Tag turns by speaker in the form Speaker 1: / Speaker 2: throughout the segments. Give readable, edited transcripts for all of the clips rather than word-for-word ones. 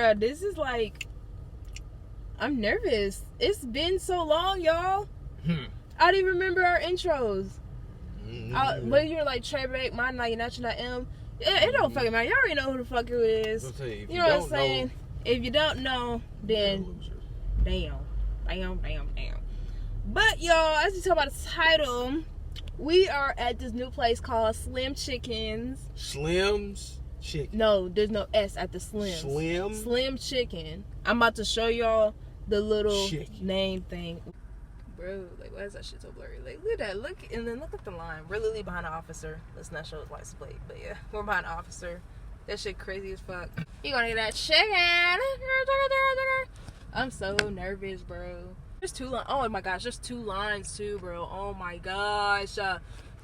Speaker 1: god, this is like, I'm nervous. It's been so long, y'all. I don't even remember our intros. But you were like Trey Bake, my night, not M. It don't fucking matter. Y'all already know who the fuck it is. You know what I'm saying? If you don't know, then damn. But y'all, as you talk about the title, we are at this new place called Slim Chickens.
Speaker 2: Slim's Chicken.
Speaker 1: No, there's no S at the Slim. Slim Chicken. I'm about to show y'all the little name thing. Bro, like, why is that shit so blurry? Like, look at that. Look, and then look at the line. We're literally behind an officer. Let's not show his license plate, but yeah, we're behind an officer. That shit crazy as fuck. You gonna get that chicken? I'm so nervous, bro. There's 2 lines. Oh my gosh, there's 2 lines too, bro. Oh my gosh.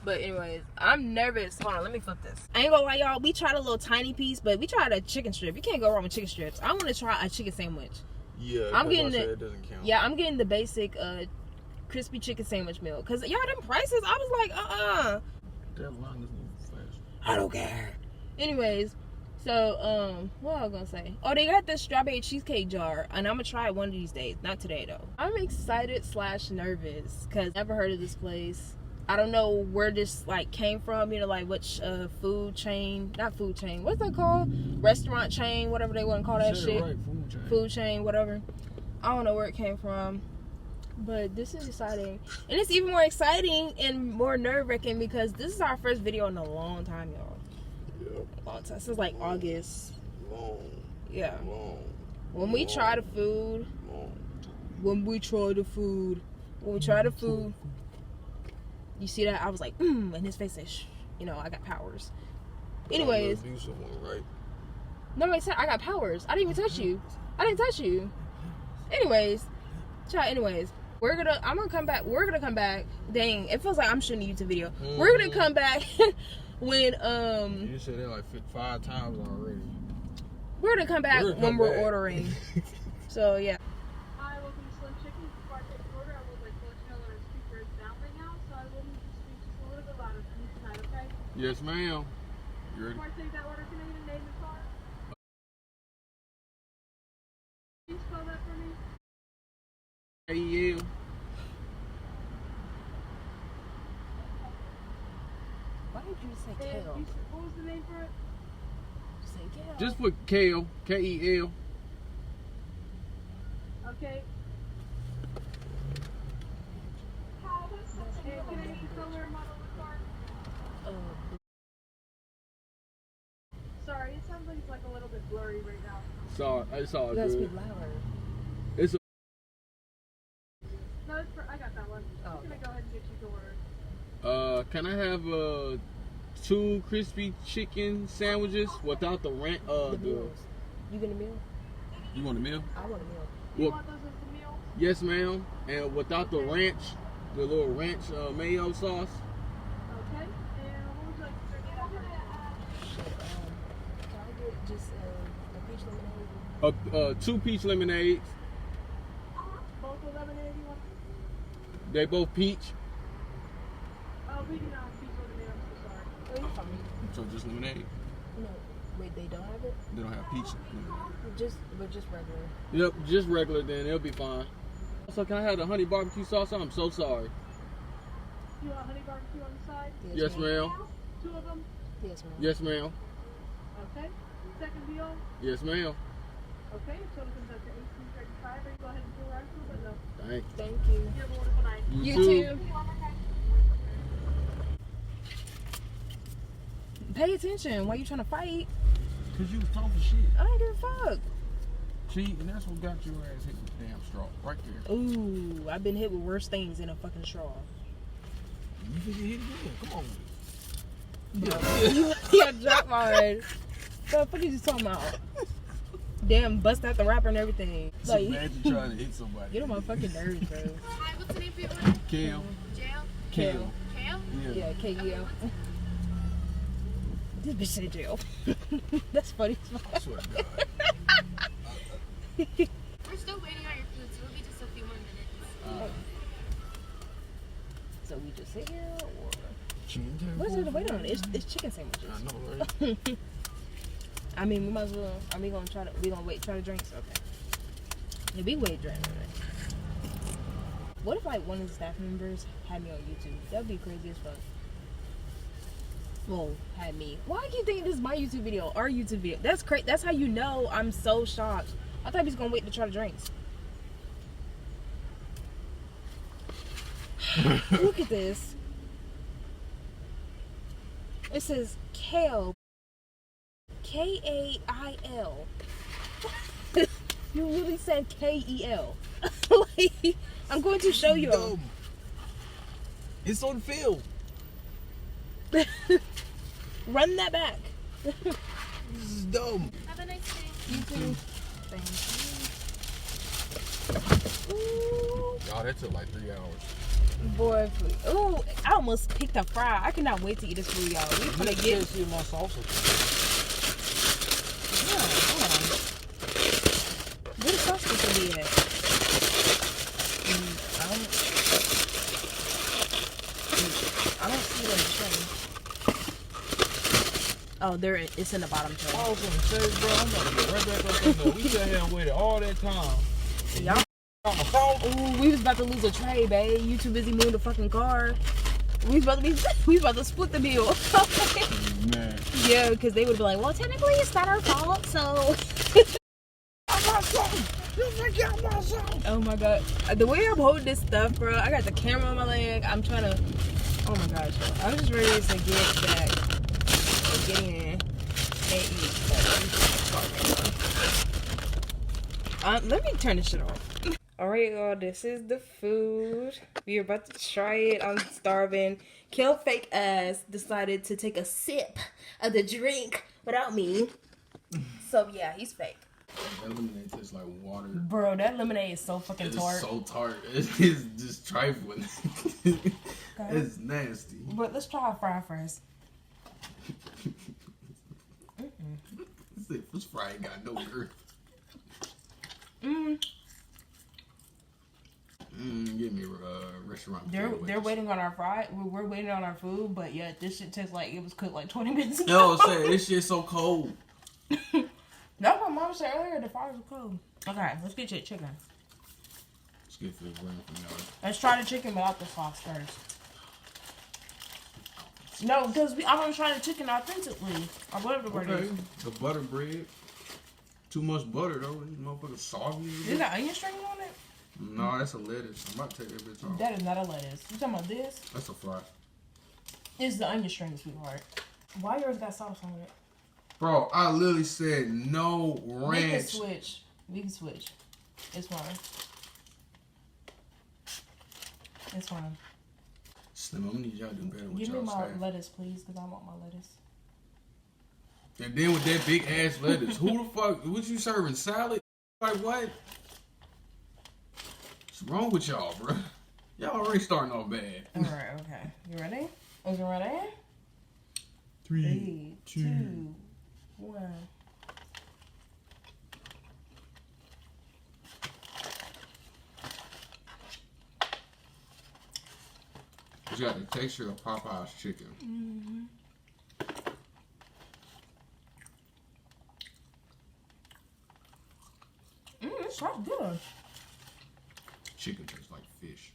Speaker 1: But anyways, I'm nervous. Hold on, let me flip this. I ain't gonna lie, y'all. We tried a little tiny piece, but we tried a chicken strip. You can't go wrong with chicken strips. I want to try a chicken sandwich.
Speaker 2: Yeah,
Speaker 1: I'm getting
Speaker 2: it doesn't count.
Speaker 1: Yeah, I'm getting the basic crispy chicken sandwich meal. Cause y'all, them prices, I was like,
Speaker 2: That line is moving fast.
Speaker 1: I don't care. Anyways, so what was I gonna say? Oh, they got this strawberry cheesecake jar, and I'm gonna try it one of these days. Not today though. I'm excited / nervous cause I've never heard of this place. I don't know where this like came from. You know, like which food chain? Not food chain. What's that called? Restaurant chain, whatever they want to call that shit.
Speaker 2: Right,
Speaker 1: food chain, whatever. I don't know where it came from. But this is exciting. And it's even more exciting and more nerve-wracking because this is our first video in a long time, y'all.
Speaker 2: Yep.
Speaker 1: Long time. This is like August.
Speaker 2: Long.
Speaker 1: Yeah.
Speaker 2: Long.
Speaker 1: When we try the food. You see that? I was like, and his face said, shh. You know, I got powers. Anyways.
Speaker 2: Abusive one, right?
Speaker 1: No, I said I got powers. I didn't even touch you. I didn't touch you. Anyways. We're gonna come back. Dang, it feels like I'm shooting a YouTube video. We're gonna come back when
Speaker 2: You said that like 5 times already.
Speaker 1: We're gonna come back when we're ordering. So yeah.
Speaker 3: Hi, welcome to Slim Chicken. Before I take the order, I would like to let you know that our speaker is down right now, so I will need you to speak just a little bit louder for me tonight, okay?
Speaker 2: Yes, ma'am. You ready?
Speaker 3: Before I take that order, can I get a name and card? Can you spell that for me?
Speaker 2: A-L.
Speaker 1: Why did you say kale?
Speaker 3: What was the name for it?
Speaker 1: Say kale.
Speaker 2: Just put kale. K-E-L.
Speaker 3: Okay. Can I get the color model of the card? Sorry, it sounds like it's like a little bit blurry right now.
Speaker 2: Sorry, it's all
Speaker 1: You gotta
Speaker 2: good.
Speaker 1: speak louder.
Speaker 2: It's a
Speaker 3: No, I got that one. I'm just gonna go ahead and get you the order.
Speaker 2: Can I have 2 crispy chicken sandwiches without the ranch?
Speaker 1: The meals. You get a meal?
Speaker 2: You want a meal?
Speaker 1: I want a meal.
Speaker 3: You want those as the meal?
Speaker 2: Yes, ma'am. And without the ranch, the little ranch mayo sauce.
Speaker 3: Okay. And what would you like to drink with that first?
Speaker 1: Shit, can I get just a peach lemonade?
Speaker 2: 2 peach lemonades.
Speaker 3: Both the lemonade you want?
Speaker 2: They both peach.
Speaker 3: Oh, we do not have peach lemonade. I'm so sorry.
Speaker 1: Oh, you're fine.
Speaker 2: So just lemonade.
Speaker 1: No, wait, they don't have it?
Speaker 2: They don't have peach lemonade.
Speaker 1: Just regular.
Speaker 2: Yep, just regular then. It'll be fine. So can I have the honey barbecue sauce? I'm so sorry.
Speaker 3: You want honey barbecue on the side?
Speaker 2: Yes, ma'am.
Speaker 3: 2 of them?
Speaker 1: Yes, ma'am.
Speaker 2: Yes, ma'am.
Speaker 3: Okay. Second meal?
Speaker 2: Yes, ma'am.
Speaker 3: Okay. Total comes up to $18.35. Are you go ahead and pull right through, but no.
Speaker 2: Thank
Speaker 1: Thank you.
Speaker 3: You have a wonderful night.
Speaker 1: You too. Pay attention. Why you trying to fight?
Speaker 2: Because you was talking shit.
Speaker 1: I don't give a fuck.
Speaker 2: See, and that's what got your ass hit with the damn straw. Right there.
Speaker 1: Ooh, I've been hit with worse things than a fucking straw.
Speaker 2: You think you hit again? Come on.
Speaker 1: Yeah, drop mine. What the fuck are you talking about? Damn, bust out the wrapper and everything.
Speaker 2: So
Speaker 1: Like,
Speaker 2: imagine trying to hit somebody.
Speaker 1: get on my fucking nerves, bro.
Speaker 3: Hi, what's the name for your order?
Speaker 2: Kale.
Speaker 3: Jail?
Speaker 2: Kale.
Speaker 3: Kale?
Speaker 1: Yeah, KGL. This bitch said jail. That's funny.
Speaker 2: I swear to God.
Speaker 3: We're still waiting on your food, so it'll be just a few more minutes.
Speaker 1: So we just sit here, or
Speaker 2: Chicken
Speaker 1: what's there to wait on? It's chicken sandwiches.
Speaker 2: I know, right?
Speaker 1: I mean, we might as well. Are we gonna try to? We gonna wait, try to drinks? Okay. Yeah, we wait drinks. What if like one of the staff members had me on YouTube? That'd be crazy as fuck. Well, had me. Why I keep thinking this is my YouTube video? Our YouTube video. That's crazy. That's how you know I'm so shocked. I thought he was gonna wait to try the drinks. Look at this. It says Kale. Kail. You really said Kel. Like, I'm going to show you.
Speaker 4: Dumb. It's on film.
Speaker 1: Run that back.
Speaker 4: This is dumb.
Speaker 3: Have a nice day.
Speaker 1: You too. Thank you. Ooh,
Speaker 4: Y'all, that took like 3 hours.
Speaker 1: boy, food. Ooh, I almost picked a fry. I cannot wait to eat this food, y'all. We gonna get.
Speaker 4: See my salsa.
Speaker 1: Yeah, hold on. Where the sauce supposed to be at? I don't see it in the tray. Oh, there it. It's in the bottom tray.
Speaker 4: I was gonna say, bro, I'm about to get right back up in there. We sat here and waited all that time.
Speaker 1: Y'all. Ooh, we was about to lose a tray, babe. You too busy moving the fucking car. We was about to split the bill.
Speaker 4: Man.
Speaker 1: Yeah, because they would be like, well, technically it's not our fault, so. Oh my god. The way I'm holding this stuff, bro, I got the camera on my leg. I'm trying to. Oh my gosh, bro. I'm just ready to get back. Get in. Can't eat. Let me turn this shit off. Alright, y'all, this is the food. We are about to try it. I'm starving. Kill fake ass decided to take a sip of the drink without me. So yeah, he's fake.
Speaker 2: That lemonade tastes like water.
Speaker 1: Bro, that lemonade is so fucking
Speaker 2: It's
Speaker 1: tart.
Speaker 2: so tart. It's just trifling. It's nasty.
Speaker 1: But let's try a fry first.
Speaker 2: This fry ain't got no girth. Give me a restaurant.
Speaker 1: They're waiting on our fry. We're waiting on our food, but yeah, this shit tastes like it was cooked like 20 minutes ago.
Speaker 2: Yo, I'm saying this shit's so cold.
Speaker 1: That's what Mom said earlier. The fries were cold. Okay, let's get chicken.
Speaker 2: Let's get this running from y'all.
Speaker 1: Let's try the chicken without the sauce first. No, because I want to try the chicken authentically. Or whatever the word
Speaker 2: Okay,
Speaker 1: is.
Speaker 2: the butter bread. Too much butter though. This motherfucker soggy.
Speaker 1: Is that onion string on it?
Speaker 2: No, that's a lettuce. I'm about to take that bitch off.
Speaker 1: That is not a lettuce. You talking about this?
Speaker 2: That's a fry.
Speaker 1: It's the onion string, sweetheart. Why yours got sauce on it?
Speaker 2: Bro, I literally said no ranch.
Speaker 1: We can switch. We can switch. It's fine. It's fine.
Speaker 2: Slim, I'm gonna need y'all to do better with
Speaker 1: Give me
Speaker 2: y'all
Speaker 1: my
Speaker 2: say.
Speaker 1: lettuce, please, because I want my lettuce.
Speaker 2: And then with that big ass lettuce, who the fuck? What you serving? Salad? Like what? What's wrong with y'all, bro? Y'all already starting off bad.
Speaker 1: All right, okay. You ready? Is you ready?
Speaker 4: 3,
Speaker 1: 3, 2, 1.
Speaker 2: It's got the texture of Popeye's chicken.
Speaker 1: It's so good.
Speaker 2: Chicken tastes like fish.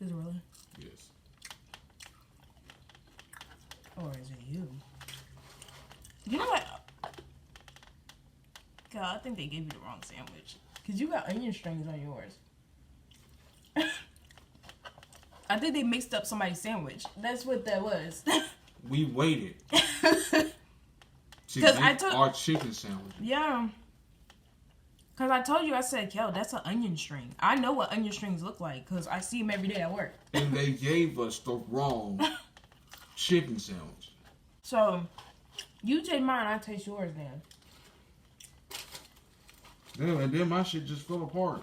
Speaker 1: Is it really?
Speaker 2: Yes.
Speaker 1: Or is it you? You know what? God, I think they gave you the wrong sandwich. Because you got onion strings on yours. I think they mixed up somebody's sandwich. That's what that was.
Speaker 2: We waited.
Speaker 1: Because I took
Speaker 2: our chicken sandwich.
Speaker 1: Yeah. Because I told you, I said, yo, that's an onion string. I know what onion strings look like because I see them every day at work.
Speaker 2: And they gave us the wrong chicken sandwich.
Speaker 1: So, you take mine, I taste yours then.
Speaker 2: Yeah, and then my shit just fell apart.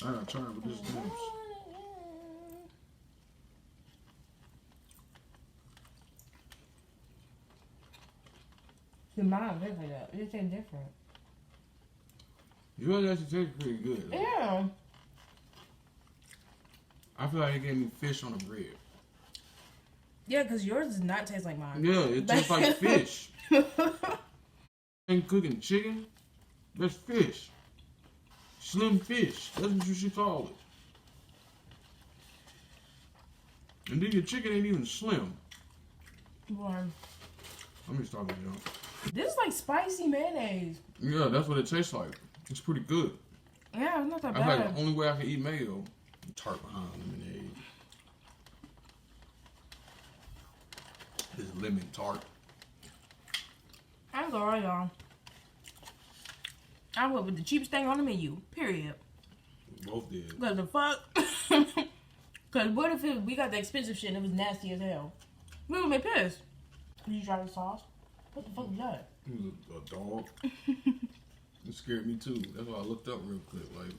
Speaker 2: I gotta try it with this juice.
Speaker 1: See, mine tastes like that. It tastes different.
Speaker 2: Yours actually tastes pretty good. Though.
Speaker 1: Yeah.
Speaker 2: I feel like they gave me fish on the bread.
Speaker 1: Yeah, because yours does not taste like mine.
Speaker 2: Yeah, it tastes like fish. Ain't cooking chicken. That's fish. Slim fish. That's what you should call it. And then your chicken ain't even slim.
Speaker 1: Boy.
Speaker 2: I'm just talking, you know.
Speaker 1: This is like spicy mayonnaise.
Speaker 2: Yeah, that's what it tastes like. It's pretty good.
Speaker 1: Yeah, it's not that
Speaker 2: That's
Speaker 1: bad.
Speaker 2: like the only way I can eat mayo. Tart behind lemonade. This lemon tart.
Speaker 1: I ain't gonna lie, y'all. I went with the cheapest thing on the menu. Period.
Speaker 2: Both did.
Speaker 1: Cause the fuck. Cause what if we got the expensive shit and it was nasty as hell? We would be pissed. Did you try the sauce? What the fuck was that?
Speaker 2: It was a dog. It scared me too. That's why I looked up real quick. Like,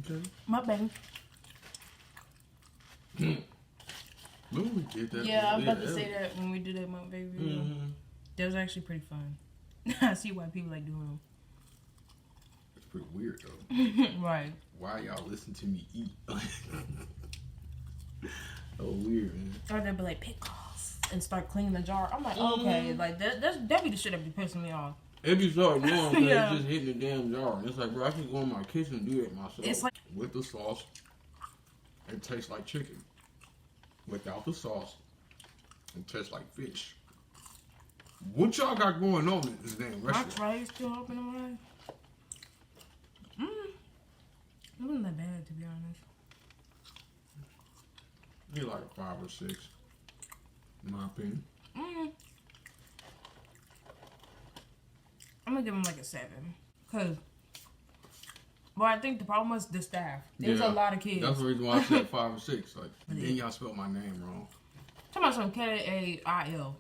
Speaker 2: okay.
Speaker 1: My bad.
Speaker 2: Remember we did that?
Speaker 1: Yeah, I was about to say that when we did that mukbang video.
Speaker 2: Mm-hmm.
Speaker 1: That was actually pretty fun. I see why people like doing them.
Speaker 2: It's pretty weird though.
Speaker 1: Right.
Speaker 2: Why y'all listen to me eat? Oh, weird, man.
Speaker 1: Or they'll be like, pickles, and start cleaning the jar. I'm like, okay, like that be the shit that be pissing me off.
Speaker 2: It be so annoying because
Speaker 1: Yeah.
Speaker 2: it's just hitting the damn jar. And it's like, bro, I can go in my kitchen and do that myself.
Speaker 1: It's like-
Speaker 2: with the sauce, it tastes like chicken. Without the sauce, it tastes like fish. What y'all got going on in this damn
Speaker 1: My
Speaker 2: restaurant?
Speaker 1: tray is still open in my It wasn't that bad, to be honest.
Speaker 2: You're like a 5 or 6, in my opinion.
Speaker 1: I'm gonna give him like a 7. Cause, well, I think the problem was the staff. There's a lot of kids.
Speaker 2: That's the reason why I said 5 or 6. Like, then y'all spelled my name wrong.
Speaker 1: Talking about some Kail.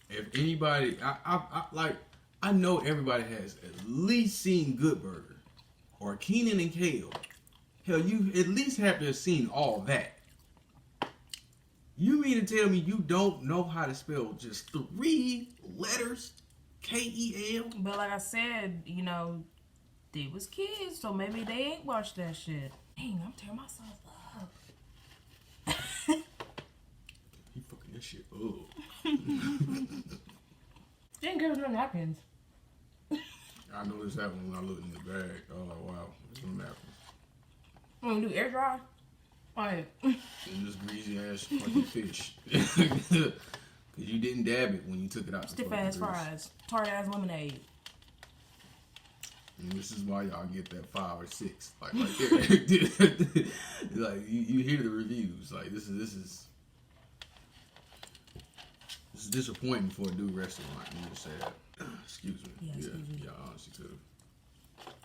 Speaker 2: If anybody, I know everybody has at least seen Good Burger or Keenan and Kale. Hell, you at least have to have seen all that. You mean to tell me you don't know how to spell just 3 letters? K-E-L?
Speaker 1: But like I said, you know, they was kids, so maybe they ain't watched that shit. Dang, I'm tearing myself up.
Speaker 2: You fucking that shit up.
Speaker 1: Didn't give us no napkins.
Speaker 2: I noticed that when I looked in the bag. I was like, wow, there's no napkins.
Speaker 1: When we do air dry, like
Speaker 2: And this greasy ass fucking fish. Because you didn't dab it when you took it out.
Speaker 1: stiff ass fries, tart ass lemonade.
Speaker 2: And this is why y'all get that 5 or 6. Like right there. Like you hear the reviews. Like this is disappointing for a new restaurant. You just say that. Excuse me.
Speaker 1: Yeah, excuse me.
Speaker 2: Yeah, honestly could have.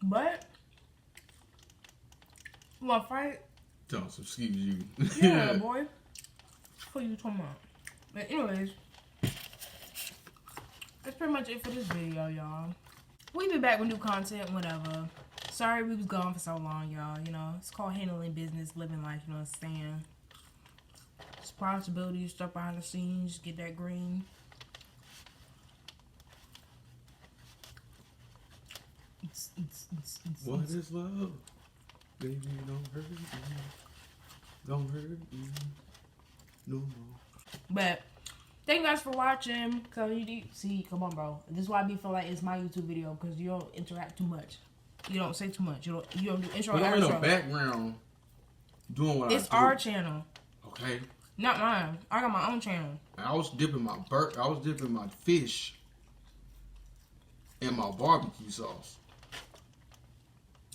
Speaker 1: But you want to fight?
Speaker 2: Tell us, excuse you.
Speaker 1: Yeah, boy. What you talking about? But anyways, that's pretty much it for this video, y'all. We'll be back with new content, whatever. Sorry we was gone for so long, y'all. You know, it's called handling business, living life, you know what I'm saying? Responsibility, stuff behind the scenes, get that green.
Speaker 2: What is love? Baby, don't hurt me. Don't hurt me. No more.
Speaker 1: But thank you guys for watching. See, come on, bro. This is why I be feel like it's my YouTube video, because you don't interact too much. You don't say too much. You don't do intro
Speaker 2: But
Speaker 1: and
Speaker 2: I'm in the
Speaker 1: outro.
Speaker 2: background doing what
Speaker 1: It's
Speaker 2: I do.
Speaker 1: our channel,
Speaker 2: Okay.
Speaker 1: not mine. I got my own channel.
Speaker 2: I was dipping my fish in my barbecue sauce.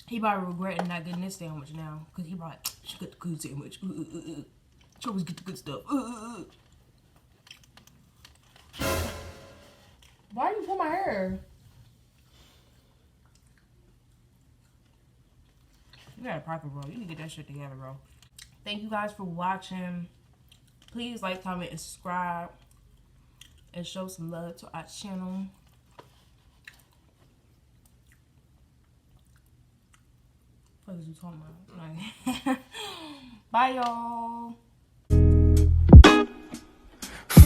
Speaker 1: He probably regretting not getting this sandwich now, because he probably should get the good sandwich. Should always get the good stuff. Why you pull my hair? You got a pocket, bro. You need to get that shit together, bro. Thank you guys for watching. Please like, comment, and subscribe. And show some love to our channel. What is you talking about? Bye, y'all.